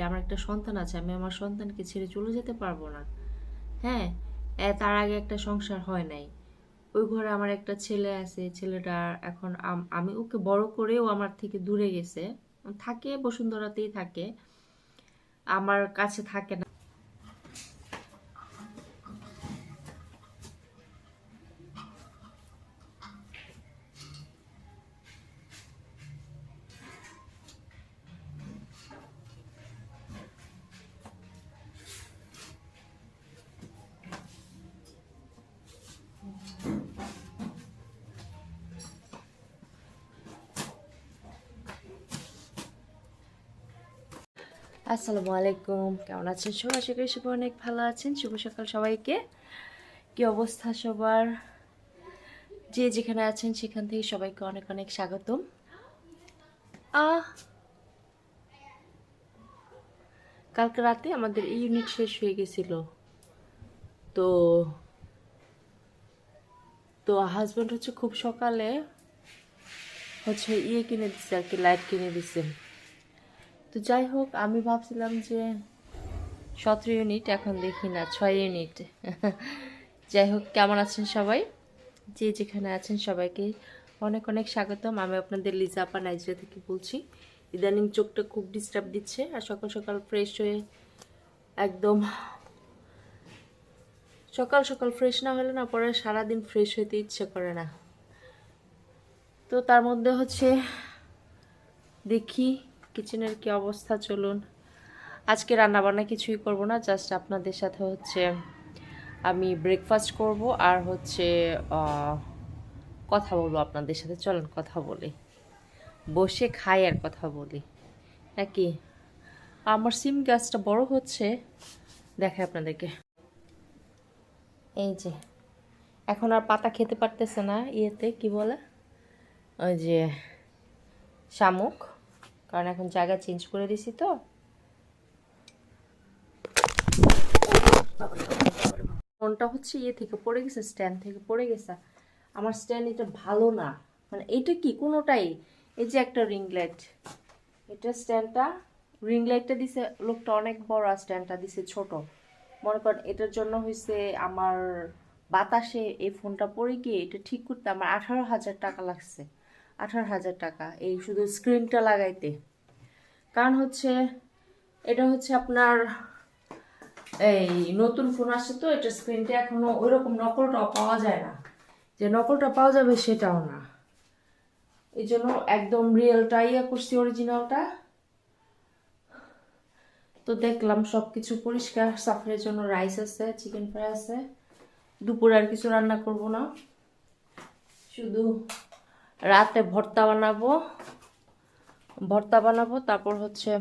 আমার একটা সন্তান আছে, আমি আমার সন্তানকে ছেড়ে চলে যেতে পারবো না। হ্যাঁ, তার আগে একটা সংসার হয় নাই, ওই ঘরে আমার একটা ছেলে আছে, ছেলেটা এখন আমি ওকে বড় করেও আমার থেকে দূরে গেছে, থাকে বসুন্ধরাতেই থাকে, আমার কাছে থাকে না। আসসালামু আলাইকুম, কেমন আছেন সবাই? আশা করি সবাই অনেক ভালো আছেন। শুভ সকাল সবাইকে। কি অবস্থা সবার? যে যেখানে আছেন সেখান থেকে সবাইকে অনেক অনেক স্বাগতম। আহ কালকে রাতে আমাদের এই ইউনিট শেষ হয়ে গেছিল, তো তো হাজব্যান্ড হচ্ছে খুব সকালে হচ্ছে কিনে দিচ্ছে আর কি, লাইট কিনে দিচ্ছে। তো যাই হোক, আমি ভাবছিলাম যে 17 ইউনিট, এখন দেখি না 6 ইউনিট। যাই হোক, কেমন আছেন সবাই? যে যেখানে আছেন সবাইকে অনেক অনেক স্বাগতম। আমি আপনাদের লিজা আপা, নাইজেরিয়া থেকে বলছি। ইদানিং চোখটা খুব ডিস্টার্ব দিচ্ছে, আর সকাল সকাল ফ্রেশ হয়ে একদম, সকাল সকাল ফ্রেশ না হলে না পরে সারাদিন ফ্রেশ হইতে ইচ্ছে করে না। তো তার মধ্যে হচ্ছে দেখি কিচেনের কি অবস্থা। চলুন, আজকে রান্না বান্না কিছুই করব না, জাস্ট আপনাদের সাথে হচ্ছে আমি ব্রেকফাস্ট করব আর হচ্ছে কথা বলবো আপনাদের সাথে। চলেন কথা বলি, বসে খাই আর কথা বলি নাকি। আমার সিম গাছটা বড় হচ্ছে, দেখে আপনাদেরকে। এই যে এখন আর পাতা খেতে পারতেছে না, ইয়েতে কি বলে, ওই যে শামুক, কারণ এখন জায়গা চেঞ্জ করে দিছি। তো ফোনটা হচ্ছে থেকে পড়ে গেছে, স্ট্যান্ড থেকে পড়ে গেছে। আমার স্ট্যান্ড এটা ভালো না, মানে এটা কি কোনোটাই। এই যে একটা রিং লাইট, এটা স্ট্যান্ডটা, রিং লাইটটা দিছে লোকটা অনেক বড়, আর স্ট্যান্ডটা দিছে ছোট। মনে করেন এটার জন্য হয়েছে আমার বাতাসে এই ফোনটা পড়ে গিয়ে এটা ঠিক করতে আমার 18,000 টাকা লাগছে। 18,000 টাকা এই শুধু স্ক্রিনটা লাগাইতে। কারণ হচ্ছে এটা হচ্ছে আপনার এই নতুন ফোন আসছে, তো এটা স্ক্রিনটা এখনো ওইরকম নকলটা পাওয়া যায় না, যে নকলটা পাওয়া যাবে সেটাও না। এই জন্য একদম রিয়েলটা করছি, অরিজিনালটা। তো দেখলাম সব কিছু পরিষ্কার। সাফরের জন্য রাইস আছে, চিকেন ফ্রাই আছে, দুপুরে আর কিছু রান্না করব না, শুধু রাতে ভর্তা বানাবো, তারপর হচ্ছে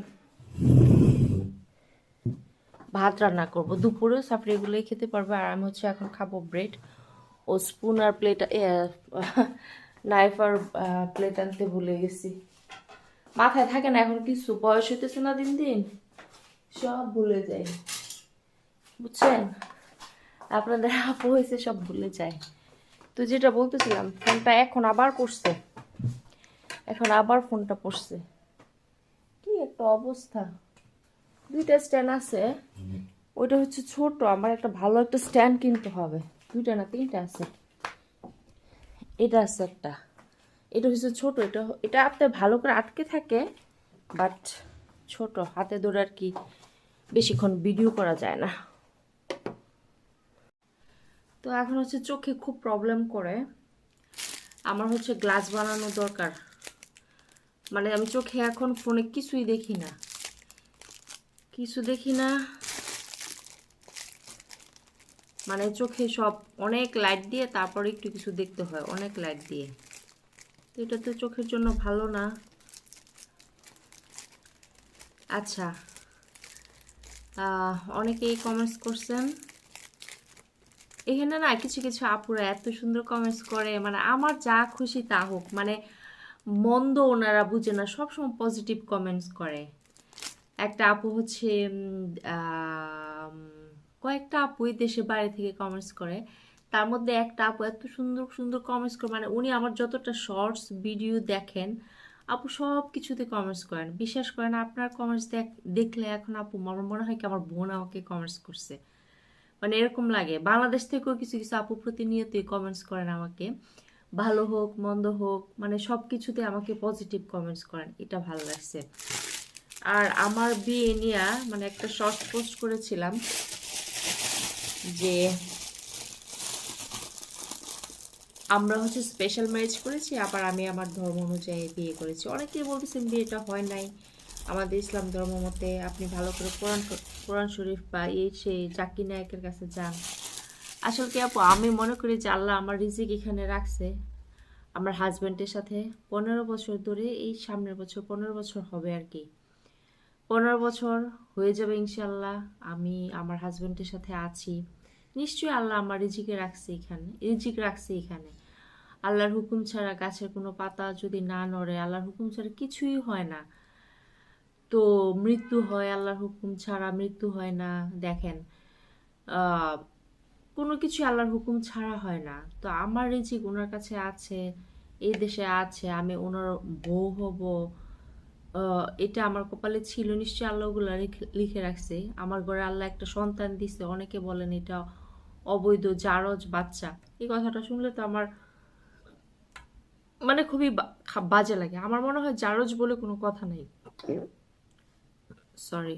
ভাত রান্না করব। দুপুরে সাফরি এগুলোই খেতে পারবে, আর আমি হচ্ছে এখন খাবো ব্রেড। ও স্পুন আর প্লেট, নাইফ আর প্লেট আনতে ভুলে গেছি। মাথায় থাকে না এখন কিছু, বয়স হইতেছে না দিন দিন, সব ভুলে যাই, বুঝছেন? আপনাদের আপু হয়েছে, সব ভুলে যায়। তো যেটা বলতেছিলাম, ফোনটা এখন আবার পড়ছে, এখন আবার ফোনটা পড়ছে। কি একটা অবস্থা! দুইটা স্ট্যান্ড আছে, ওইটা হচ্ছে ছোট, আমার একটা ভালো একটা স্ট্যান্ড কিনতে হবে। দুইটা না তিনটা আছে, এটা আছে একটা, এটা হচ্ছে ছোট, এটা এটা আপনি ভালো করে আটকে থাকে, বাট ছোট, হাতে ধরে আর কি বেশিক্ষণ ভিডিও করা যায় না। তো এখন হচ্ছে চোখে খুব প্রবলেম করে, আমার হচ্ছে গ্লাস বানানো দরকার। মানে আমি চোখে এখন ফোনে কিছুই দেখি না, কিছু দেখি না, মানে চোখে সব অনেক লাইট দিয়ে তারপরে একটু কিছু দেখতে হয়, অনেক লাইট দিয়ে। তো এটা তো চোখের জন্য ভালো না। আচ্ছা, অনেকেই কমেন্টস করছেন এখানে না, কিছু কিছু আপুরা এত সুন্দর কমেন্টস করে, মানে আমার যা খুশি তা হোক, মানে মন্দ ওনারা বুঝে না, সবসময় পজিটিভ কমেন্টস করে। একটা আপু হচ্ছে কয়েকটা আপুই দেশের বাইরে থেকে কমেন্টস করে, তার মধ্যে একটা আপু এত সুন্দর সুন্দর কমেন্টস করে, মানে উনি আমার যতটা শর্টস ভিডিও দেখেন, আপু সব কিছুতে কমেন্টস করেন, বিশ্বাস করেন আপনার কমেন্টস দেখলে এখন আপু আমার মনে হয় কি আমার বোন আমাকে কমেন্টস করছে, মানে এরকম লাগে। বাংলাদেশ থেকেও কিছু কিছু আপু প্রতিনিয়তই কমেন্টস করেন আমাকে, ভালো হোক মন্দ হোক, মানে সব কিছুতে আমাকে পজিটিভ কমেন্টস করেন, এটা ভালো লাগছে। আর আমার বিয়ে নিয়ে মানে একটা শর্ট পোস্ট করেছিলাম যে আমরা হচ্ছে স্পেশাল ম্যারেজ করেছি, আবার আমি আমার ধর্ম অনুযায়ী বিয়ে করেছি। অনেকেই বলতেছেন বিয়েটা হয় নাই আমাদের ইসলাম ধর্ম মতে, আপনি ভালো করে কোরআন শরীফ বা এই সেই জাকির নায়কের কাছে যান। আসলে কি আপু, আমি মনে করি যে আল্লাহ আমার রিজিক এখানে রাখছে আমার হাজব্যান্ডের সাথে 15 বছর ধরে, এই সামনের বছর 15 বছর হবে আর কি, 15 বছর হয়ে যাবে ইনশাল্লাহ আমি আমার হাজব্যান্ডের সাথে আছি। নিশ্চয়ই আল্লাহ আমার রিজিক রাখছে এখানে। আল্লাহর হুকুম ছাড়া গাছের কোনো পাতা যদি না নড়ে, আল্লাহর হুকুম ছাড়া কিছুই হয় না। তো মৃত্যু হয় আল্লাহর হুকুম ছাড়া, মৃত্যু হয় না। দেখেন, আহ কোনো কিছু আল্লাহর হুকুম ছাড়া হয় না। তো আমার রিজিক ওনার কাছে আছে, এই দেশে আছে, আমি ওনার বউ হব, এটা আমার কপালে ছিল। নিশ্চয়ই আল্লাহ ওগুলো লিখে রাখছে। আমার ঘরে আল্লাহ একটা সন্তান দিছে, অনেকে বলেন এটা অবৈধ জারজ বাচ্চা। এই কথাটা শুনলে তো আমার মানে খুবই বাজে লাগে। আমার মনে হয় জারজ বলে কোনো কথা নাই, সরি,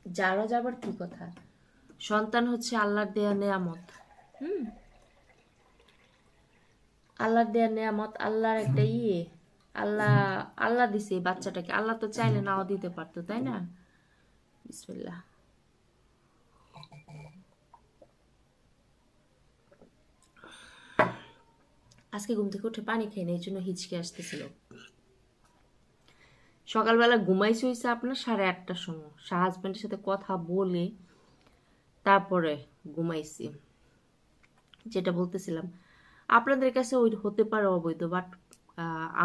জারজ আবার কি কথা? সন্তান হচ্ছে আল্লাহর দেয়া নেয়ামত। হুম, আল্লাহর দেয়া নেয়ামত, আল্লাহর একটা আল্লাহ আল্লাহ দিছে এই বাচ্চাটাকে। আল্লাহ তো চাইলে নাও দিতে পারতো, তাই না? বিসমিল্লাহ। আজকে ঘুম থেকে উঠে পানি খাই না, এই জন্য হিচকে আসতেছিল। সকালবেলা ঘুমাইছি হয়েছে আপনার 8:30টার সময়, হাজব্যান্ডের সাথে কথা বলে তারপরে ঘুমাইছি। যেটা বলতেছিলাম, আপনাদের কাছে ওই হতে পারে অবৈধ, বাট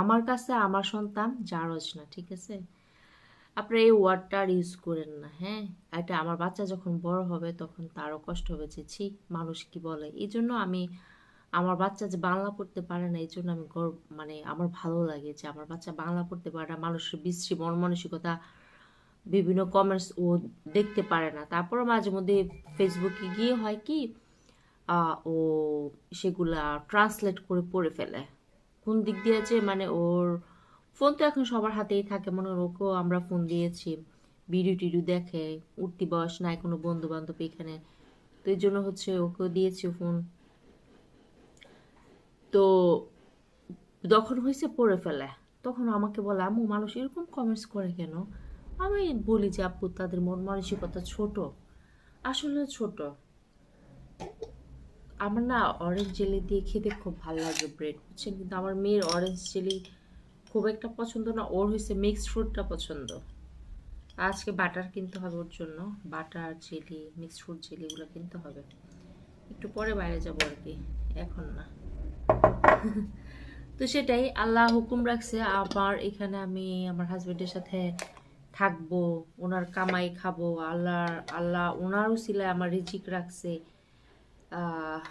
আমার কাছে আমার সন্তান জারজ না, ঠিক আছে? আপনারা এই ওয়ার্ডটা আর ইউজ করেন না, হ্যাঁ? এটা আমার বাচ্চা যখন বড় হবে তখন তারও কষ্ট হবে যে ছি মানুষ কি বলে। এই জন্য আমি আমার বাচ্চা যে বাংলা পড়তে পারে না, এই জন্য আমি মানে আমার ভালো লাগে যে আমার বাচ্চা বাংলা পড়তে পারে না, মানুষের বিশ্রী মন মানসিকতা বিভিন্ন কমেন্টস ও দেখতে পারে না। তারপরও মাঝে মধ্যে ফেসবুকে গিয়ে হয় কি, ও সেগুলা ট্রান্সলেট করে পড়ে ফেলে। কোন দিক দিয়ে যে মানে ওর ফোন তো এখন সবার হাতেই থাকে, মনে হয় ওকেও আমরা ফোন দিয়েছি, ভিডিও টিডিও দেখে, উঠতি বয়স নাই কোনো বন্ধু বান্ধব এখানে, তো এই জন্য হচ্ছে ওকেও দিয়েছি ফোন। তো যখন হয়েছে পড়ে ফেলে, তখন আমাকে বলে আম্মু মানুষ এরকম কমেন্টস করে কেন? আমি বলি যে আপু তাদের মন মানসিকতা ছোট, আসলে ছোট। আমার না অরেঞ্জ জেলি দিয়ে খেতে খুব ভালো লাগে ব্রেড, বুঝছেন? কিন্তু আমার মেয়ের অরেঞ্জ জেলি খুব একটা পছন্দ না, ওর হয়েছে মিক্সড ফ্রুটটা পছন্দ। আজকে বাটার কিনতে হবে ওর জন্য, butter jelly, mixed fruit jelly এগুলো কিনতে হবে। একটু পরে বাইরে যাবো আর কি, এখন না। তো সেটাই, আল্লাহ হুকুম রাখছে আবার এখানে আমি আমার হাজবেন্ডের সাথে থাকবো, ওনার কামাই খাবো। আল্লাহ ওনারও সিলায় আমার রিজিক রাখছে, আহ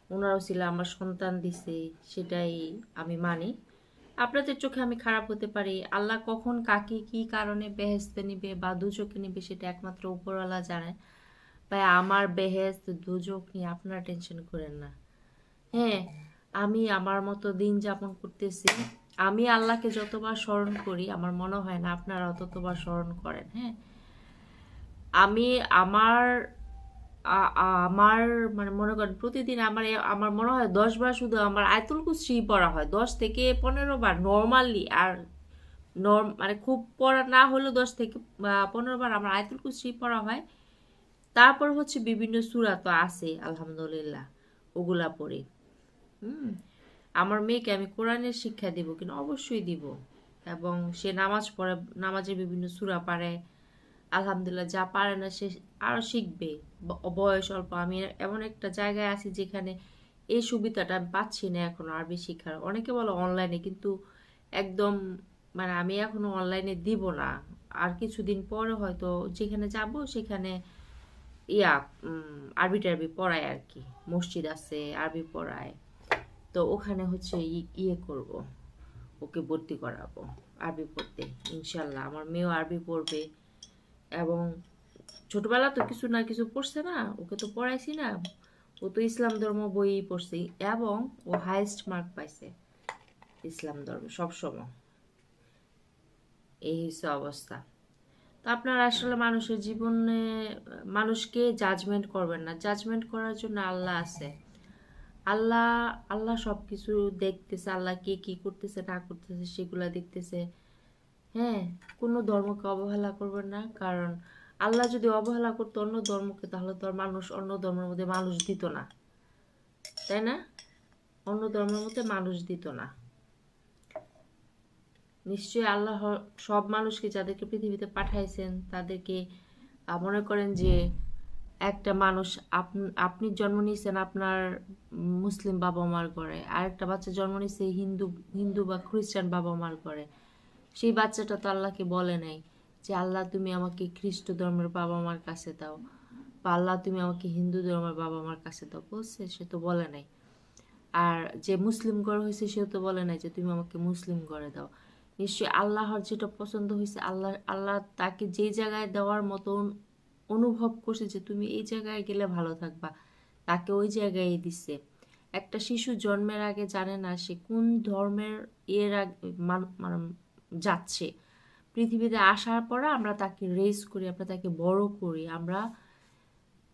ওনারও ছিল আমার সন্তান দিছে, সেটাই আমি মানি। আপনাদের চোখে আমি খারাপ হতে পারি, আল্লাহ কখন কাকে কি কারণে বেহেস্তে নিবে বা দুচোখে নিবে সেটা একমাত্র উপরওয়ালা জানে। ভাই আমার বেহেস্ত দুচোখ নিয়ে আপনারা টেনশন করেন না। হ্যাঁ, আমি আমার মতো দিন যাপন করতেছি। আমি আল্লাহকে যতবার স্মরণ করি আমার মনে হয় না আপনারাও ততবার স্মরণ করেন। হ্যাঁ, আমি আমার আমার মানে মনে করেন প্রতিদিন আমার মনে হয় 10 বার শুধু আমার আয়াতুল কুরসি পড়া হয়, 10 থেকে 15 বার নর্মালি। আর মানে খুব পড়া না হলেও 10 থেকে 15 বার আমার আয়াতুল কুরসি পড়া হয়। তারপর হচ্ছে বিভিন্ন সূরা তো আছে আলহামদুলিল্লাহ, ওগুলা পড়ি। আমার মেয়েকে আমি কোরআনের শিক্ষা দিব কিনা, অবশ্যই দিব। এবং সে নামাজ পড়ে, নামাজের বিভিন্ন সূরা পারে, আলহামদুলিল্লাহ। যা পারে না সে আরো শিখবে, বয়স অল্প। আমি এমন একটা জায়গায় আছি যেখানে এই সুবিধাটা আমি পাচ্ছি না এখনো আরবি শিখার। অনেকে বলো অনলাইনে, কিন্তু একদম মানে আমি এখনো অনলাইনে দিব না। আর কিছুদিন পরে হয়তো যেখানে যাব সেখানে ইয়া আরবি টারবি পড়ায় আর কি, মসজিদ আছে আরবি পড়ায়, তো ওখানে হচ্ছে ইয়ে করব, ওকে ভর্তি করাবো আরবি পড়তে ইনশাল্লাহ। আমার মেয়েও আরবি পড়বে, এবং ছোটবেলা তো কিছু না কিছু পড়ছে না, ওকে তো পড়াইছি না, ও তো ইসলাম ধর্ম বই পড়ছে, এবং ও হাইয়েস্ট মার্ক পাইছে ইসলাম ধর্মে সবসময়। এই হচ্ছে অবস্থা। তো আপনারা আসলে মানুষের জীবনে মানুষকে জাজমেন্ট করবেন না, জাজমেন্ট করার জন্য আল্লাহ আছে। আল্লাহ আল্লাহ সব কিছু দেখতেছে, আল্লাহ কে কি করতেছে না করতেছে সেগুলা দেখতেছে। হ্যাঁ, কোনো ধর্মকে অবহেলা করবেন না, কারণ আল্লাহ যদি অবহেলা করতো অন্য ধর্মকে, তাহলে তো আর মানুষ অন্য ধর্মের মধ্যে মানুষ দিত না, তাই না? অন্য ধর্মের মধ্যে মানুষ দিত না। নিশ্চয়ই আল্লাহ সব মানুষকে যাদেরকে পৃথিবীতে পাঠাইছেন তাদেরকে মনে করেন যে একটা মানুষ আপনি জন্ম নিয়েছেন আপনার মুসলিম বাবা মার ঘরে, আরেকটা বাচ্চা জন্ম নিয়েছে হিন্দু হিন্দু বা খ্রিস্টান বাবা মার ঘরে। সেই বাচ্চাটা তো আল্লাহকে বলে নাই যে আল্লাহ তুমি আমাকে খ্রিস্ট ধর্মের বাবা মার কাছে দাও, বা আল্লাহ তুমি আমাকে হিন্দু ধর্মের বাবা মার কাছে দাও, বলছে? সে তো বলে নাই। আর যে মুসলিম ঘর হয়েছে সেও তো বলে নাই যে তুমি আমাকে মুসলিম ঘরে দাও। নিশ্চয়ই আল্লাহর যেটা পছন্দ হয়েছে, আল্লাহ আল্লাহ তাকে যেই জায়গায় দেওয়ার মতন অনুভব করছে যে তুমি এই জায়গায় গেলে ভালো থাকবা, তাকে ওই জায়গায় দিচ্ছে। একটা শিশু জন্মের আগে জানে না সে কোন ধর্মের এর আগে মানে যাচ্ছে। পৃথিবীতে আসার পরে আমরা তাকে রেজ করি, আমরা তাকে বড় করি, আমরা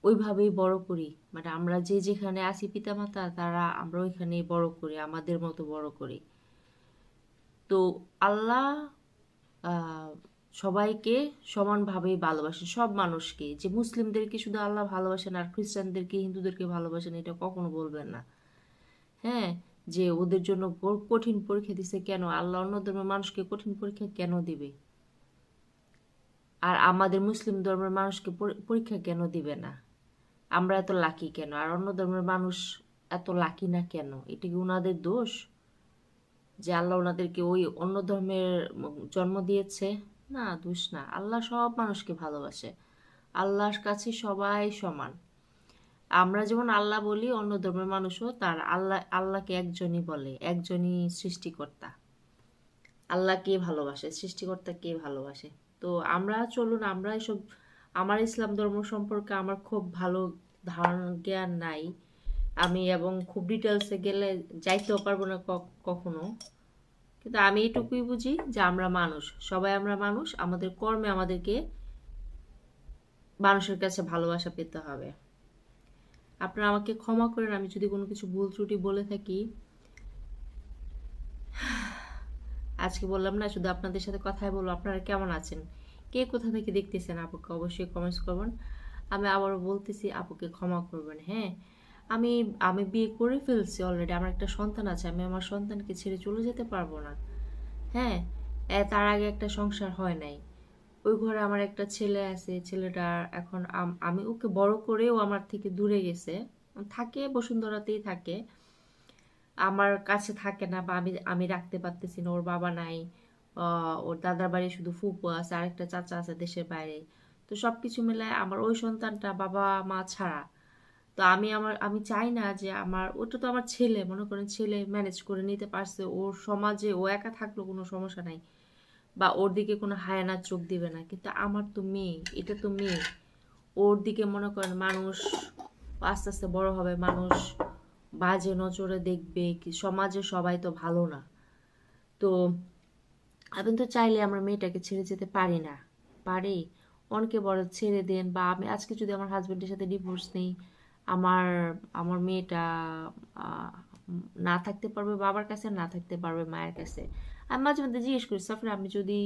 ওইভাবেই বড় করি। মানে আমরা যে যেখানে আছি পিতামাতা, তারা আমরা ওইখানেই বড় করি, আমাদের মতো বড় করি। তো আল্লাহ আহ, সবাইকে সমানভাবেই ভালোবাসেন, সব মানুষকে। যে মুসলিমদেরকে শুধু আল্লাহ ভালোবাসেন আর খ্রিস্টানদেরকে হিন্দুদেরকে ভালোবাসেন, এটা কখনো বলবেন না। হ্যাঁ, যে ওদের জন্য কঠিন পরীক্ষা দিছে কেন? আল্লাহ অন্য ধর্মের মানুষকে কঠিন পরীক্ষা কেন দিবে? আর আমাদের মুসলিম ধর্মের মানুষকে পরীক্ষা কেন দিবে না? আমরা এত লাকি কেন আর অন্য ধর্মের মানুষ এত লাকি না কেন? এটা কি ওনাদের দোষ যে আল্লাহ ওনাদেরকে ওই অন্য ধর্মের জন্ম দিয়েছে? না, দোষ না। আল্লাহ সব মানুষকে ভালোবাসে, আল্লাহর কাছে সবাই সমান। আমরা যেমন আল্লাহ বলি, অন্য ধর্মের মানুষও তার আল্লাহকে একজনই বলে, একজনই সৃষ্টিকর্তা। আল্লাহ কে ভালোবাসে, সৃষ্টিকর্তা কে ভালোবাসে। তো আমরা চলুন, আমরা এসব, আমার ইসলাম ধর্ম সম্পর্কে আমার খুব ভালো ধারণা জ্ঞান নাই আমি, এবং খুব ডিটেলসে গেলে যাইতেও পারবো না কখনো। কিন্তু আমি এটুকুই বুঝি যে আমরা মানুষ, সবাই আমরা মানুষ, আমাদের কর্মে আমাদেরকে মানুষের কাছে ভালোবাসা পেতে হবে। আপনারা আমাকে ক্ষমা করেন আমি যদি কোনো কিছু ভুল ত্রুটি বলে থাকি। আজকে বললাম না শুধু আপনাদের সাথে কথাই বলবো। আপনারা কেমন আছেন, কে কোথা থেকে দেখতেছেন, আপুকে অবশ্যই কমেন্টস করবেন। আমি আবারও বলতেছি, আপুকে ক্ষমা করবেন। হ্যাঁ, আমি আমি বিয়ে করে ফেলছি অলরেডি, আমার একটা সন্তান আছে, আমি আমার সন্তানকে ছেড়ে চলে যেতে পারবো না। হ্যাঁ, তার আগে একটা সংসার হয় নাই, ওই ঘরে আমার একটা ছেলে আছে, ছেলেটা এখন আমি ওকে বড় করেও আমার থেকে দূরে গেছে, থাকে বসুন্ধরাতেই থাকে, আমার কাছে থাকে না, বা আমি আমি রাখতে পারতেছি না, ওর বাবা নাই, ওর দাদার বাড়ি শুধু ফুপু আছে, আরেকটা চাচা আছে দেশের বাইরে। তো সব কিছু মিলায় আমার ওই সন্তানটা বাবা মা ছাড়া। তো আমি চাই না যে আমার, ওটা তো আমার ছেলে, মনে করেন ছেলে ম্যানেজ করে নিতে পারছে, ওর সমাজে ও একা থাকলেও কোনো সমস্যা নাই, বা ওর দিকে কোনো হায়ানার চোখ দিবে না। কিন্তু আমার তো মেয়ে, এটা তো মেয়ে, ওর দিকে মনে করেন মানুষ আস্তে আস্তে বড় হবে, মানুষ বাজে নজরে দেখবে, কি সমাজে সবাই তো ভালো না। তো আমি তো চাইলে আমার মেয়েটাকে ছেড়ে যেতে পারি না, পারি? অনেকে বলে ছেড়ে দেন, বা আমি আজকে যদি আমার হাজবেন্ডের সাথে ডিভোর্স নেই, আমার আমার মেয়েটা আহ, না থাকতে পারবে বাবার কাছে, না থাকতে পারবে মায়ের কাছে। আমি মাঝে মধ্যে জিজ্ঞেস করি, সাফরা আমি যদি,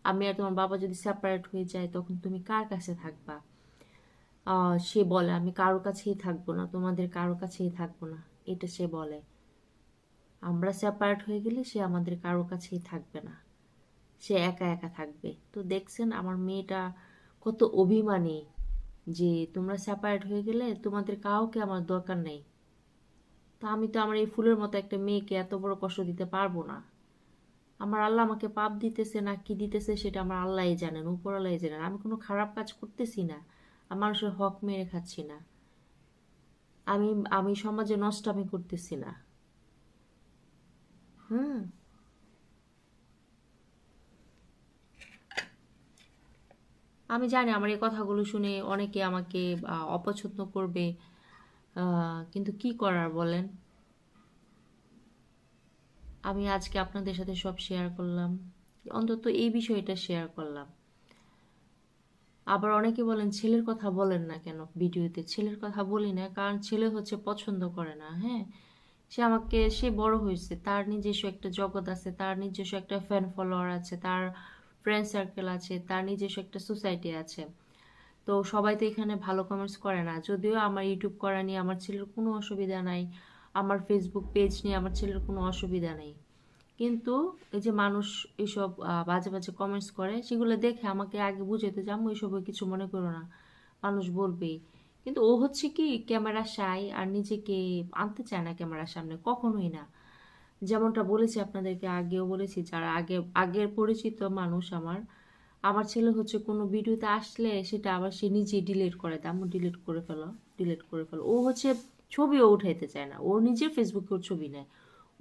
আমি আর তোমার বাবা যদি সেপারেট হয়ে যায়, তখন তুমি কার কাছে থাকবা? সে বলে আমি কারো কাছেই থাকবো না, তোমাদের কারো কাছেই থাকবো না, এটা সে বলে। আমরা সেপারেট হয়ে গেলে সে আমাদের কারো কাছেই থাকবে না, সে একা একা থাকবে। তো দেখছেন আমার মেয়েটা কত অভিমানী, যে তোমরা সেপারেট হয়ে গেলে তোমাদের কাউকে আমার দরকার নেই। তো আমি তো আমার এই ফুলের মতো একটা মেয়েকে এত বড় কষ্ট দিতে পারবো না। আমার আল্লাহ আমাকে পাপ দিতেছে না কি দিতেছে সেটা আমার আল্লাহই জানেন, উপরওয়ালাই জানেন। আমি কোনো খারাপ কাজ করতেছি না, আমি মানুষের হক মেরে খাচ্ছি না, আমি আমি সমাজে নষ্টামি করতেছি না। হুম, আমি জানি আমার এই কথাগুলো শুনে অনেকে আমাকে অপছন্দ করবে, কিন্তু কি করার বলেন। আমি আজকে আপনাদের সাথে সব শেয়ার করলাম, অন্তত এই বিষয়টা শেয়ার করলাম। আবার অনেকে বলেন ছেলের কথা বলেন না কেন ভিডিওতে। ছেলের কথা বলি না কারণ ছেলে হচ্ছে পছন্দ করে না। হ্যাঁ, সে বড় হয়েছে, তার নিজস্ব একটা জগৎ আছে, তার নিজস্ব একটা ফ্যান ফলোয়ার আছে, তার ফ্রেন্ড সার্কেল আছে, তার নিজস্ব একটা সোসাইটি আছে। তো সবাই তো এখানে ভালো কমেন্টস করে না। যদিও আমার ইউটিউব করা নিয়ে আমার ছেলের কোনো অসুবিধা নাই, আমার ফেসবুক পেজ নিয়ে আমার ছেলের কোনো অসুবিধা নেই, কিন্তু এই যে মানুষ এইসব বাজে বাজে কমেন্টস করে, সেগুলো দেখে আমাকে আগে বুঝাইতে যে আম্মু এসবে কিছু মনে করো না, মানুষ বলবেই। কিন্তু ও হচ্ছে কি ক্যামেরা শাই আর নিজেকে আনতে চায় না ক্যামেরার সামনে, কখনোই না। যেমনটা বলেছি আপনাদেরকে, আগেও বলেছি, যারা আগের পরিচিত মানুষ আমার, আমার ছেলে হচ্ছে কোনো ভিডিওতে আসলে সেটা আবার সে নিজে ডিলিট করে দেয়, আম্মু ডিলিট করে ফেলো, ডিলিট করে ফেলো। ও হচ্ছে ছবিও উঠাইতে চায় না, ওর নিজের ফেসবুকে ওর ছবি নেয়,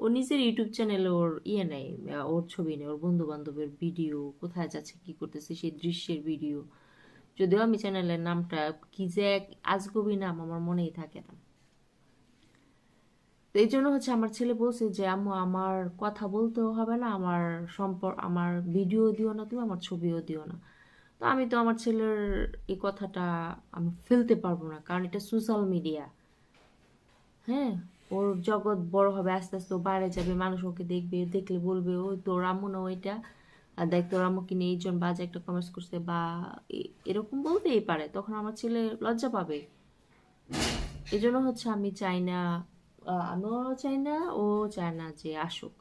ও নিজের ইউটিউব চ্যানেলে ওর নেয়, ওর ছবি নেই, ওর বন্ধু বান্ধবের ভিডিও, কোথায় যাচ্ছে কি করতেছে সেই দৃশ্যের ভিডিও। যদিও আমি চ্যানেলের নামটা কি যে এক আজগবি নাম আমার মনেই থাকে না। তো এই জন্য হচ্ছে আমার ছেলে বলছে যে আম্মু আমার কথা বলতেও হবে না, আমার ভিডিও দিও না, তুমি আমার ছবিও দিও না। তো আমি তো আমার ছেলের এই কথাটা আমি ফেলতে পারবো না, কারণ এটা সোশ্যাল মিডিয়া। হ্যাঁ, ওর জগৎ বড় হবে, আস্তে আস্তে ও বাইরে যাবে, মানুষ ওকে দেখবে, দেখলে বলবে ও তোর আম্মু না ওইটা, আর দেখ তোর আম্মুকে নিয়ে এইজন বাজে একটা কমেন্টস করছে, বা এরকম বলতেই পারে, তখন আমার ছেলে লজ্জা পাবে। এই জন্য হচ্ছে আমি চাই না, আমিও চাই না, ও চায় না যে আসুক।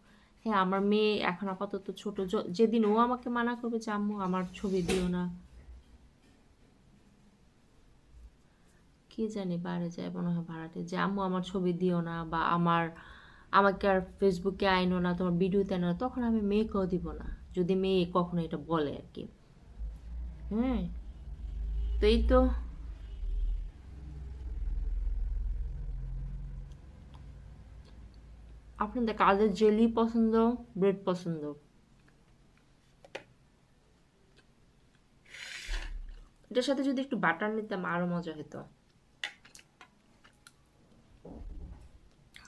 হ্যাঁ, আমার মেয়ে এখন আপাতত ছোট, যেদিন ও আমাকে মানা করবে যে আম্মু আমার ছবি দিও না, কি জানি বাইরে যায় মনে হয় ভাড়াটে, যে আম্মু আমার ছবি দিও না, বা আমাকে আর ফেসবুকে আইনো না, তোমার ভিডিওতে আনো না, তখন আমি মেয়েকেও দিব না, যদি মেয়ে কখনো এটা বলে আর কি। হ্যাঁ, তো এই তো। আপনাদের কাদের জেলি পছন্দ, ব্রেড পছন্দ? এটার সাথে যদি একটু বাটার নিতাম আরো মজা হতো।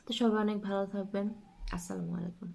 তো সবাই অনেক ভালো থাকবেন। আসসালামু আলাইকুম।